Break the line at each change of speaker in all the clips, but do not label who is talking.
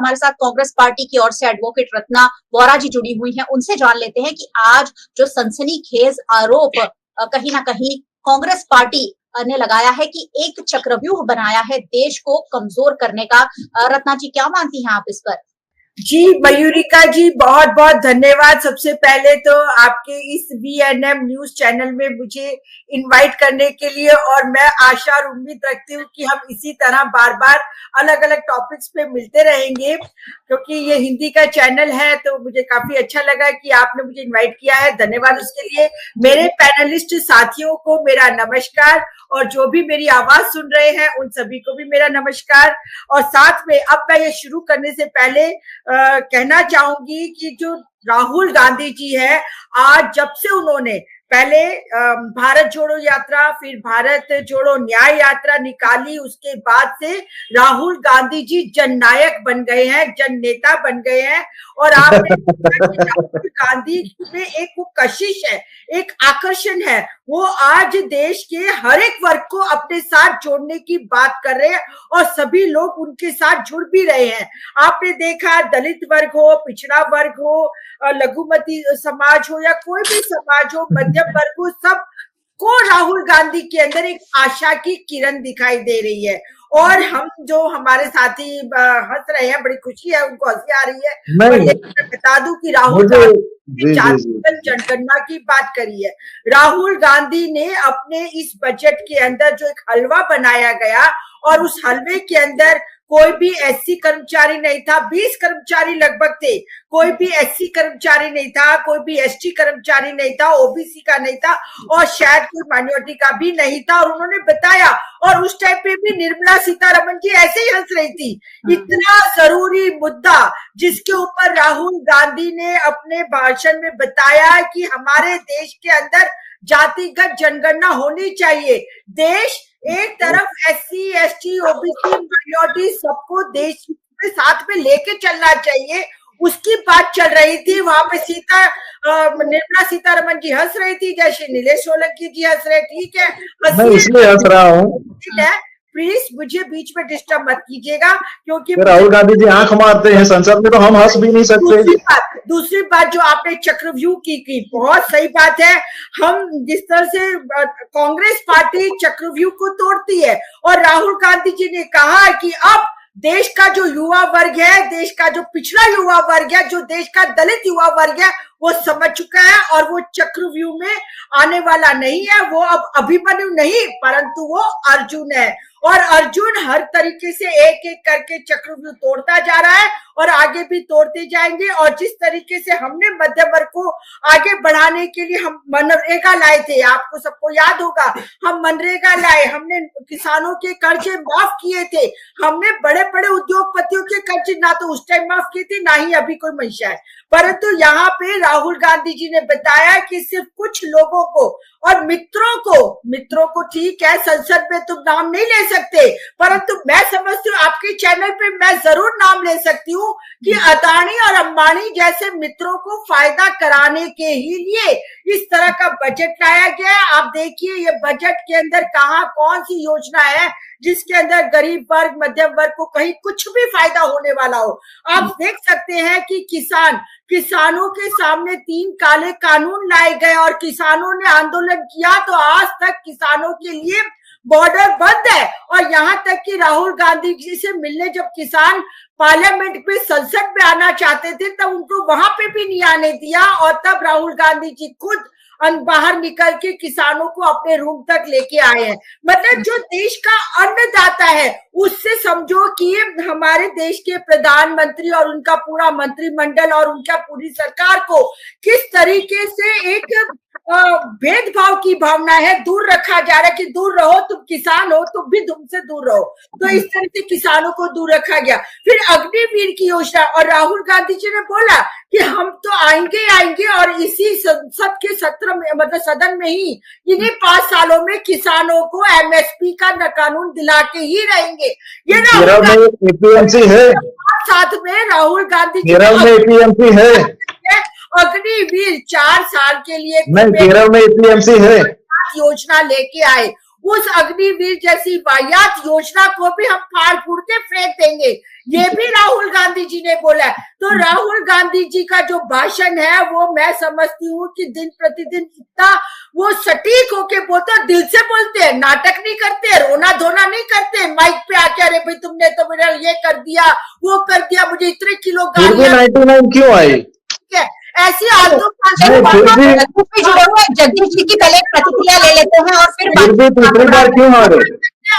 हमारे साथ कांग्रेस पार्टी की ओर से एडवोकेट रत्ना वोरा जी जुड़ी हुई हैं। उनसे जान लेते हैं कि आज जो सनसनीखेज आरोप कहीं ना कहीं कांग्रेस पार्टी ने लगाया है कि एक चक्रव्यूह बनाया है देश को कमजोर करने का। रत्ना जी, क्या मानती हैं आप इस पर?
जी मयूरिका जी, बहुत बहुत धन्यवाद। सबसे पहले तो आपके इस VNM न्यूज चैनल में मुझे इनवाइट करने के लिए, और मैं आशा और उम्मीद रखती हूँ कि हम इसी तरह बार बार अलग अलग टॉपिक्स पे मिलते रहेंगे, क्योंकि ये हिंदी का चैनल है। तो मुझे काफी अच्छा लगा कि आपने मुझे इनवाइट किया है, धन्यवाद उसके लिए। मेरे पैनलिस्ट साथियों को मेरा नमस्कार, और जो भी मेरी आवाज सुन रहे हैं उन सभी को भी मेरा नमस्कार। और साथ में अब मैं ये शुरू करने से पहले कहना चाहूंगी कि जो राहुल गांधी जी है, आज जब से उन्होंने पहले भारत जोड़ो यात्रा, फिर भारत जोड़ो न्याय यात्रा निकाली, उसके बाद से राहुल गांधी जी जननायक बन गए हैं, जन नेता बन गए हैं। और आपने राहुल गांधी में एक वो कशिश है, एक आकर्षण है, वो आज देश के हर एक वर्ग को अपने साथ जोड़ने की बात कर रहे हैं, और सभी लोग उनके साथ जुड़ भी रहे हैं। आपने देखा, दलित वर्ग हो, पिछड़ा वर्ग हो, लघुमती समाज हो, या कोई भी समाज हो, मध्यम वर्ग हो, सब को राहुल गांधी के अंदर एक आशा की किरण दिखाई दे रही है। और हम जो हमारे साथी हंस रहे हैं, बड़ी खुशी है, उनको हंसी आ रही है। और ये मैं बता दूं कि राहुल गांधी जनगणना की बात करी है। राहुल गांधी ने अपने इस बजट के अंदर जो एक हलवा बनाया गया, और उस हलवे के अंदर कोई भी SC कर्मचारी नहीं था, 20 कर्मचारी लगभग थे। कोई भी SC कर्मचारी नहीं था, कोई भी ST कर्मचारी नहीं था, OBC का नहीं था, और शायद कोई माइनॉरिटी का भी नहीं था। और उन्होंने बताया, और उस टाइम पे भी निर्मला सीतारमण जी ऐसे ही हंस रही थी। इतना जरूरी मुद्दा जिसके ऊपर राहुल गांधी ने अपने भाषण में बताया कि हमारे देश के अंदर जातिगत जनगणना होनी चाहिए। देश एक तरफ SC ST OBC माइनॉरिटी सबको देश के साथ में लेके चलना चाहिए, उसकी बात चल रही थी। वहां पे निर्मला सीतारमण जी हंस रही थी, जैसे नीलेश सोलंकी जी हंस रहे। ठीक है,
मैं इसलिए हंस रहा हूँ,
प्लीज मुझे बीच में डिस्टर्ब मत कीजिएगा, क्योंकि
राहुल गांधी जी आंख मारते हैं संसद में, तो हम हंस भी नहीं सकते।
दूसरी बात जो आपने चक्रव्यूह की बहुत सही बात है। हम जिस तरह से कांग्रेस पार्टी चक्रव्यूह को तोड़ती है, और राहुल गांधी जी ने कहा कि अब देश का जो युवा वर्ग है, देश का जो पिछड़ा युवा वर्ग है, जो देश का दलित युवा वर्ग है, वो समझ चुका है, और वो चक्रव्यूह में आने वाला नहीं है। वो अब अभिमन्यु नहीं, परंतु वो अर्जुन है, और अर्जुन हर तरीके से एक एक करके चक्रव्यूह तोड़ता जा रहा है, और आगे भी तोड़ते जाएंगे। और जिस तरीके से हमने मध्यम वर्ग को आगे बढ़ाने के लिए हम मनरेगा लाए थे, आपको सबको याद होगा, हम मनरेगा लाए, हमने किसानों के कर्जे माफ किए थे, हमने बड़े बड़े उद्योगपतियों के कर्जे ना तो उस टाइम माफ किए थे, ना ही अभी कोई मंशा है। परंतु यहाँ पे राहुल गांधी जी ने बताया कि सिर्फ कुछ लोगों को और मित्रों को ठीक है, संसद में तुम नाम नहीं ले सकते, परंतु मैं समझती हूँ आपके चैनल पे मैं जरूर नाम ले सकती हूँ कि अदानी और अंबानी जैसे मित्रों को फायदा कराने के ही लिए इस तरह का बजट लाया गया है। आप देखिए, ये बजट के अंदर कहाँ कौन सी योजना है जिसके अंदर गरीब वर्ग, मध्यम वर्ग को कहीं कुछ भी फायदा होने वाला हो। आप देख सकते हैं कि किसानों के सामने 3 काले कानून लाए गए, और किसानों ने आंदोलन किया, तो आज तक किसानों के लिए बॉर्डर बंद है। और यहाँ तक कि राहुल गांधी जी से मिलने जब किसान पार्लियामेंट में, संसद में आना चाहते थे, तब उनको वहां पे भी नहीं आने दिया, और तब राहुल गांधी जी खुद बाहर निकल के किसानों को अपने रूम तक लेके आए हैं। मतलब जो देश का अन्नदाता है, उससे समझो कि हमारे देश के प्रधानमंत्री और उनका पूरा मंत्रिमंडल और उनका पूरी सरकार को किस तरीके से एक भेदभाव की भावना है, दूर रखा जा रहा है कि दूर रहो, तुम किसान हो, तुम भी तुमसे दूर रहो। तो इस तरह से किसानों को दूर रखा गया। फिर अग्निवीर की योजना, और राहुल गांधी जी ने बोला कि हम तो आएंगे और इसी संसद के सत्र में, मतलब सदन में ही, इन्हीं 5 सालों में किसानों को MSP का कानून दिला के ही रहेंगे। ये
APMC है,
साथ में राहुल गांधी जी
APMC है,
अग्निवीर 4 साल के लिए
केरल में APMC है,
योजना लेके आए। उस अग्निवीर जैसी वाहियात योजना को भी हम फाड़ फूड़ के फेंक देंगे। ये भी राहुल गांधी जी ने बोला है। तो राहुल गांधी जी का जो भाषण है वो मैं समझती हूँ कि दिन प्रतिदिन इतना वो सटीक होके बोलते, दिल से बोलते हैं, नाटक नहीं करते, रोना धोना नहीं करते माइक पे आके, अरे भाई तुमने तो मेरा ये कर दिया वो कर दिया, मुझे इतने किलो गालियां
99 क्यों आई?
ऐसी आलतू
जगदीश जी की पहले प्रतिक्रिया ले लेते हैं और फिर
तीसरी बार क्यों हारे?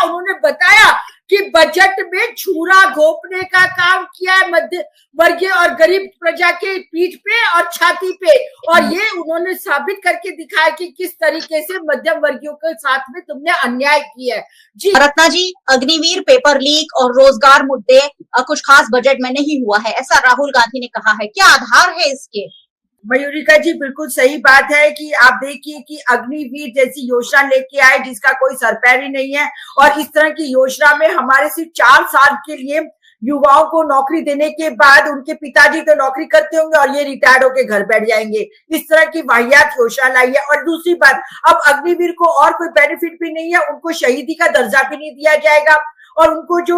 उन्होंने बताया कि बजट में छुरा घोंपने का काम किया है मध्य वर्गीय और गरीब प्रजा के पीठ पे और छाती पे, और ये उन्होंने साबित करके दिखाया कि किस तरीके से मध्यम वर्गीयों के साथ में तुमने अन्याय किया है। जी
रत्ना जी, अग्निवीर, पेपर लीक और रोजगार मुद्दे कुछ खास बजट में नहीं हुआ है, ऐसा राहुल गांधी ने कहा है, क्या आधार है इसके?
मयूरिका जी बिल्कुल सही बात है कि आप देखिए कि अग्निवीर जैसी योजना लेके आए जिसका कोई सरपैर ही नहीं है, और इस तरह की योजना में हमारे सिर्फ 4 साल के लिए युवाओं को नौकरी देने के बाद उनके पिताजी तो नौकरी करते होंगे और ये रिटायर्ड होके घर बैठ जाएंगे, इस तरह की वाहियात योजना लाई है। और दूसरी बात, अब अग्निवीर को और कोई बेनिफिट भी नहीं है, उनको शहीदी का दर्जा भी नहीं दिया जाएगा और उनको जो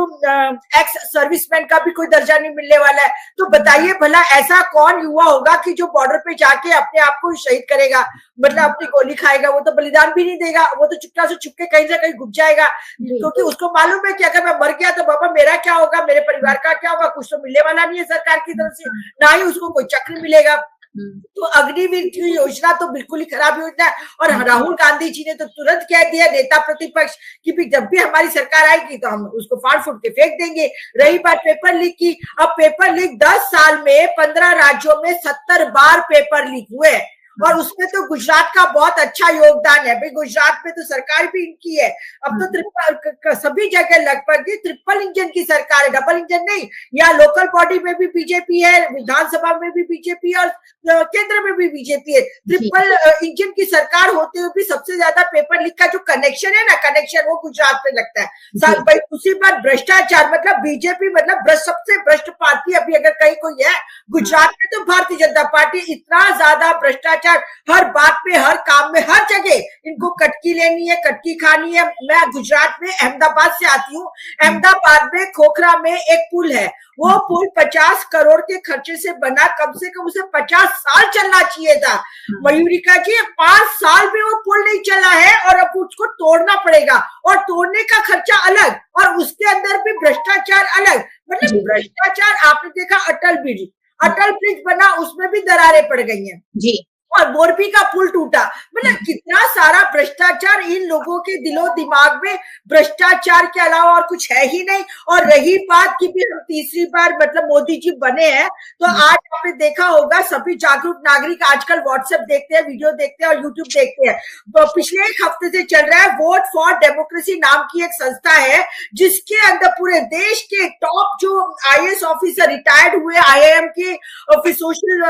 एक्स सर्विसमैन का भी कोई दर्जा नहीं मिलने वाला है। तो बताइए भला ऐसा कौन युवा होगा कि जो बॉर्डर पे जाके अपने आप को शहीद करेगा, मतलब अपनी गोली खाएगा, वो तो बलिदान भी नहीं देगा, वो तो चुपचाप से छुपके कहीं से कहीं घुस जाएगा, क्योंकि उसको मालूम है कि अगर मैं मर गया तो बाबा मेरा क्या होगा, मेरे परिवार का क्या होगा, कुछ तो मिलने वाला नहीं है सरकार की तरफ से, ना ही उसको कोई चक्र मिलेगा। तो अग्निवीर की योजना तो बिल्कुल ही खराब योजना है। और राहुल गांधी जी ने तो तुरंत कह दिया नेता प्रतिपक्ष कि भी जब भी हमारी सरकार आएगी तो हम उसको फाड़ फूट के फेंक देंगे। रही बात पेपर लीक की, अब पेपर लीक 10 साल में 15 राज्यों में 70 बार पेपर लीक हुए और उसमें तो गुजरात का बहुत अच्छा योगदान है। भाई गुजरात में तो सरकार भी इनकी है, अब तो सभी जगह लगभग ट्रिपल इंजन की सरकार है, डबल इंजन नहीं। यहाँ लोकल बॉडी में भी बीजेपी है, विधानसभा में भी बीजेपी और केंद्र में भी बीजेपी है। ट्रिपल इंजन की सरकार होते हुए भी सबसे ज्यादा पेपर लीक का जो कनेक्शन है ना, कनेक्शन वो गुजरात में लगता है। भाई उसी बात भ्रष्टाचार, मतलब बीजेपी मतलब सबसे भ्रष्ट पार्टी अभी अगर कहीं कोई है गुजरात में तो भारतीय जनता पार्टी। इतना ज्यादा भ्रष्टाचार हर बात पे, हर काम में, हर जगह इनको कटकी लेनी है, कटकी खानी है। मैं गुजरात में अहमदाबाद से आती हूँ, अहमदाबाद में खोखरा में एक पुल है, वो पुल 50 करोड़ के खर्चे से बना, कम से कम उसे 50 साल चलना चाहिए था। मयूरिका जी 5 साल में वो पुल नहीं चला है और अब उसको तोड़ना पड़ेगा, और तोड़ने का खर्चा अलग और उसके अंदर भी भ्रष्टाचार अलग। मतलब भ्रष्टाचार आपने देखा अटल ब्रिज बना, उसमें भी दरारें पड़ गई हैं
जी,
और मोरबी का पुल टूटा। मतलब कितना सारा भ्रष्टाचार, इन लोगों के दिलो दिमाग में भ्रष्टाचार के अलावा और कुछ है ही नहीं। और रही बात कि भी हम तीसरी बार मतलब मोदी जी बने हैं, तो आज आपने देखा होगा सभी जागरूक नागरिक आजकल व्हाट्सएप देखते हैं, वीडियो देखते हैं और यूट्यूब देखते हैं। पिछले एक हफ्ते से चल रहा है वोट फॉर डेमोक्रेसी नाम की एक संस्था है, जिसके अंदर पूरे देश के टॉप जो IAS ऑफिसर रिटायर्ड हुए, IIM के सोशल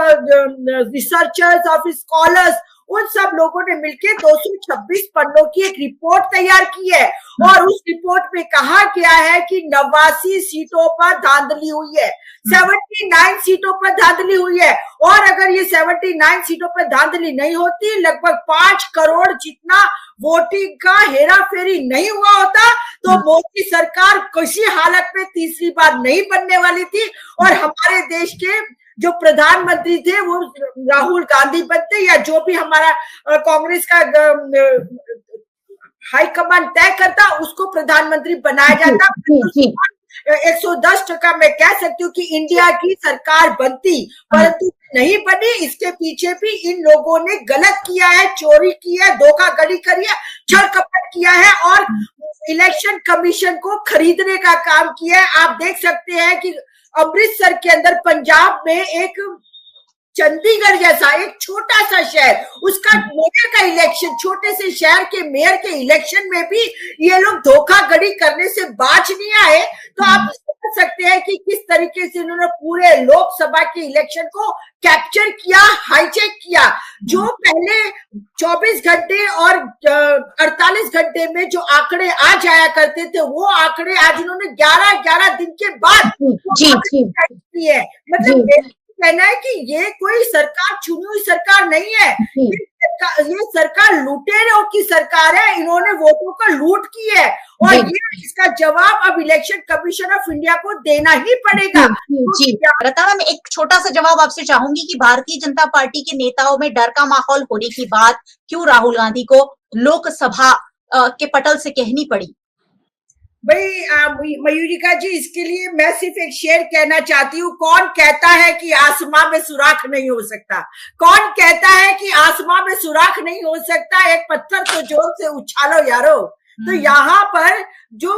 रिसर्चर्स और स्कॉलर्स, उन सब लोगों ने मिलकर 226 पन्नों की एक रिपोर्ट तैयार की है। और उस रिपोर्ट में कहा गया है कि 89 सीटों पर धांधली हुई है, 79 सीटों पर धांधली हुई है। और अगर ये 79 सीटों पर धांधली नहीं होती, लगभग 5 करोड़ जितना वोटिंग का हेरा फेरी नहीं हुआ होता, तो मोदी सरकार किसी हालत में तीसरी बार नहीं बनने वाली थी और हमारे देश के जो प्रधानमंत्री थे वो राहुल गांधी बनते, या जो भी हमारा कांग्रेस का हाईकमान तय करता उसको प्रधानमंत्री बनाया जाता। 110% मैं कह सकती हूँ कि इंडिया की सरकार बनती, परंतु नहीं बनी। इसके पीछे भी इन लोगों ने गलत किया है, चोरी की है, धोखाधड़ी करी है, छल कपट किया है और इलेक्शन कमीशन को खरीदने का काम किया है। आप देख सकते हैं कि अमृतसर के अंदर पंजाब में एक चंडीगढ़ जैसा एक छोटा सा शहर, उसका मेयर का इलेक्शन, छोटे से शहर के मेयर के इलेक्शन में भी ये लोग धोखाधड़ी करने से बाज नहीं आए। तो आप समझ सकते हैं कि किस तरीके से इन्होंने पूरे लोकसभा के इलेक्शन को कैप्चर किया, हाईजैक किया। जो पहले 24 घंटे और 48 घंटे में जो आंकड़े आ जाया करते थे, वो आंकड़े आज इन्होंने 11 दिन के बाद
जी,
है। मतलब कहना है कि ये कोई सरकार चुनी हुई सरकार नहीं है, ये सरकार लुटेरों की सरकार है, इन्होंने वोटों का लूट की है और ये इसका जवाब अब इलेक्शन कमीशन ऑफ इंडिया को देना ही पड़ेगा।
जी रत्ना मैम, एक छोटा सा जवाब आपसे चाहूंगी कि भारतीय जनता पार्टी के नेताओं में डर का माहौल होने की बात क्यों राहुल गांधी को लोकसभा के पटल से कहनी पड़ी?
भाई मयूरिका जी, इसके लिए मैं सिर्फ एक शेर कहना चाहती हूँ। कौन कहता है कि आसमां में सुराख नहीं हो सकता? कौन कहता है कि आसमां में सुराख नहीं हो सकता? एक पत्थर तो जोर से उछालो यारो। तो यहाँ पर जो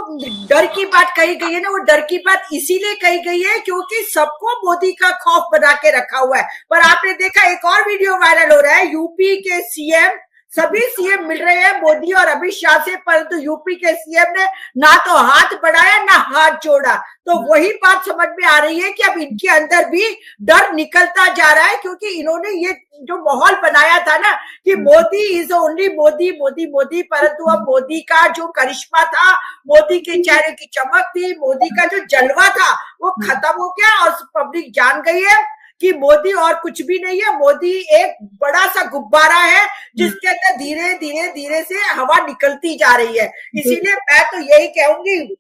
डर की बात कही गई है ना, वो डर की बात इसीलिए कही गई है क्योंकि सबको मोदी का खौफ बना के रखा हुआ है। पर आपने देखा एक और वीडियो वायरल हो रहा है, यूपी के सीएम, सभी सीएम मिल रहे हैं मोदी और अमित शाह से, परंतु यूपी के सीएम ने ना तो हाथ बढ़ाया ना हाथ जोड़ा। तो वही बात समझ में आ रही है कि अब इनके अंदर भी डर निकलता जा रहा है क्योंकि इन्होंने ये जो माहौल बनाया था ना कि मोदी इज ओनली मोदी मोदी मोदी, परंतु अब मोदी का जो करिश्मा था, मोदी के चेहरे की चमक थी, मोदी का जो जलवा था वो खत्म हो गया और पब्लिक जान गई है कि मोदी और कुछ भी नहीं है। मोदी एक बड़ा सा गुब्बारा है जिसके अंदर धीरे धीरे धीरे से हवा निकलती जा रही है। इसीलिए मैं तो यही कहूंगी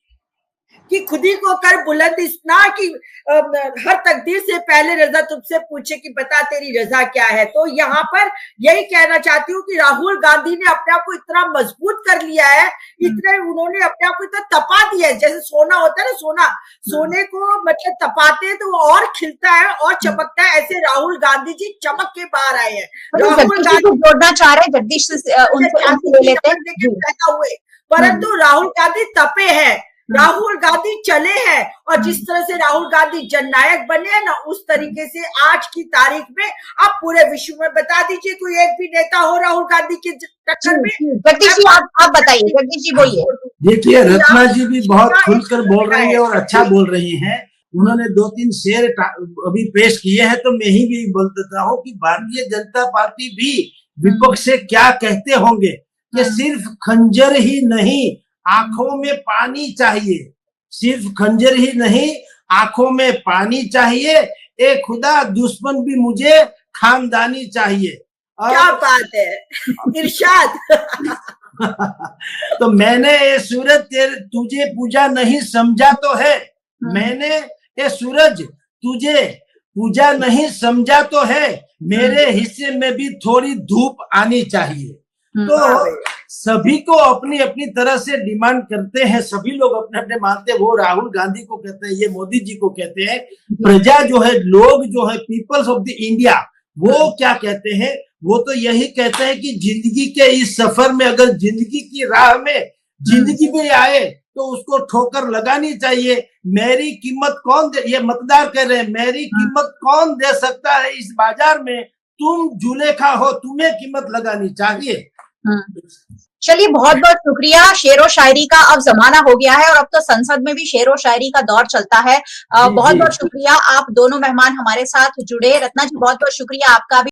कि खुद ही को कर बुलंद इतना कि हर तकदीर से पहले रजा तुमसे पूछे कि बता तेरी रजा क्या है। तो यहाँ पर यही कहना चाहती हूँ कि राहुल गांधी ने अपने आप को इतना मजबूत कर लिया है, इतने उन्होंने अपने आप को इतना तपा दिया है। जैसे सोना होता है ना, सोने को मतलब तपाते हैं तो वो और खिलता है और चमकता है, ऐसे राहुल गांधी जी चमक के बाहर आए हैं। राहुल गांधी
जोड़ना चाह रहे जगदीश उनसे ले लेते
हैं, परंतु राहुल गांधी तपे हैं, राहुल गांधी चले हैं और जिस तरह से राहुल गांधी जननायक बने हैं ना, उस तरीके से आज की तारीख में आप पूरे विश्व में बता दीजिए कोई एक भी नेता हो राहुल गांधी के टक्कर में।
जगदीश जी आप बताइए, जगदीश जी बोलिए।
देखिए रत्ना जी भी बहुत खुलकर बोल रही है और अच्छा बोल रही हैं। उन्होंने 2-3 शेर अभी पेश किए हैं, तो मैं ही भी बोल देता हूँ कि भारतीय जनता पार्टी भी विपक्ष से क्या कहते होंगे कि सिर्फ खंजर ही नहीं आंखों में पानी चाहिए, सिर्फ खंजर ही नहीं आंखों में पानी चाहिए, ए खुदा दुश्मन भी मुझे खानदानी चाहिए।
क्या बात है, इरशाद।
तो मैंने ये सूरज तुझे पूजा नहीं समझा तो है, मैंने ये सूरज तुझे पूजा नहीं समझा तो है, मेरे हिस्से में भी थोड़ी धूप आनी चाहिए। तो सभी को अपनी अपनी तरह से डिमांड करते हैं, सभी लोग अपने अपने मानते हैं। वो राहुल गांधी को कहते हैं, ये मोदी जी को कहते हैं। प्रजा जो है, लोग जो है, पीपल्स ऑफ द इंडिया, वो क्या कहते हैं? वो तो यही कहते हैं कि जिंदगी के इस सफर में अगर जिंदगी की राह में जिंदगी भी आए तो उसको ठोकर लगानी चाहिए। मेरी कीमत कौन दे, ये मतदार कह रहे हैं, मेरी कीमत कौन दे सकता है इस बाजार में? तुम जुलेखा हो, तुम्हें कीमत लगानी चाहिए।
चलिए, बहुत बहुत शुक्रिया। शेरो शायरी का अब जमाना हो गया है और अब तो संसद में भी शेरो शायरी का दौर चलता है। बहुत बहुत शुक्रिया, आप दोनों मेहमान हमारे साथ जुड़े। रत्ना जी बहुत बहुत शुक्रिया आपका भी।